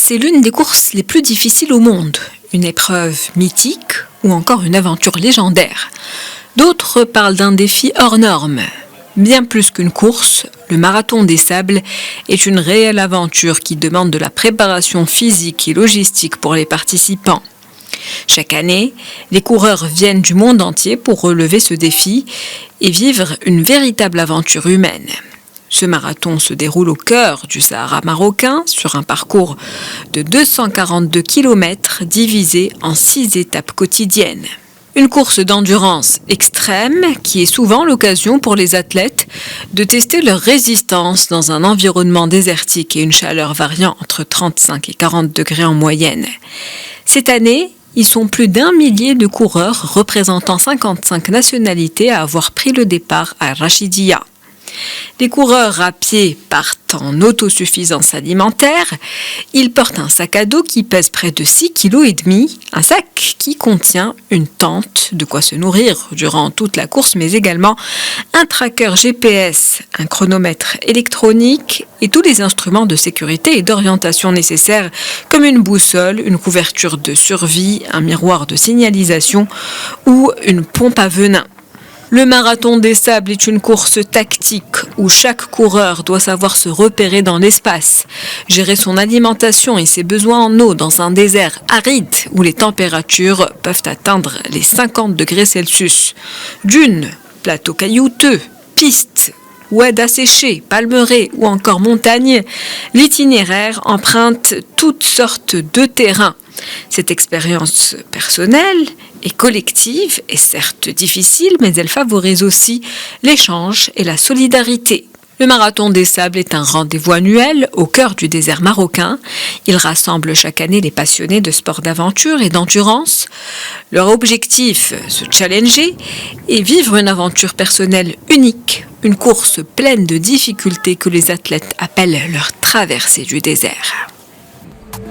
c'est l'une des courses les plus difficiles au monde, une épreuve mythique ou encore une aventure légendaire. D'autres parlent d'un défi hors norme. Bien plus qu'une course, le marathon des sables est une réelle aventure qui demande de la préparation physique et logistique pour les participants. Chaque année, les coureurs viennent du monde entier pour relever ce défi et vivre une véritable aventure humaine. Ce marathon se déroule au cœur du Sahara marocain sur un parcours de 242 km divisé en 6 étapes quotidiennes. Une course d'endurance extrême qui est souvent l'occasion pour les athlètes de tester leur résistance dans un environnement désertique et une chaleur variant entre 35 et 40 degrés en moyenne. Cette année, ils sont plus d'1 millier de coureurs représentant 55 nationalités à avoir pris le départ à Rachidia. Les coureurs à pied partent en autosuffisance alimentaire. Ils portent un sac à dos qui pèse près de 6,5 kg, un sac qui contient une tente, de quoi se nourrir durant toute la course, mais également un tracker GPS, un chronomètre électronique et tous les instruments de sécurité et d'orientation nécessaires comme une boussole, une couverture de survie, un miroir de signalisation ou une pompe à venin. Le marathon des sables est une course tactique où chaque coureur doit savoir se repérer dans l'espace, gérer son alimentation et ses besoins en eau dans un désert aride où les températures peuvent atteindre les 50 degrés Celsius. Dunes, plateaux caillouteux, pistes, oueds asséchés, palmeraies ou encore montagnes, l'itinéraire emprunte toutes sortes de terrains. Cette expérience personnelle et collective est certes difficile, mais elle favorise aussi l'échange et la solidarité. Le Marathon des Sables est un rendez-vous annuel au cœur du désert marocain. Il rassemble chaque année les passionnés de sports d'aventure et d'endurance. Leur objectif, se challenger et vivre une aventure personnelle unique, une course pleine de difficultés que les athlètes appellent leur traversée du désert.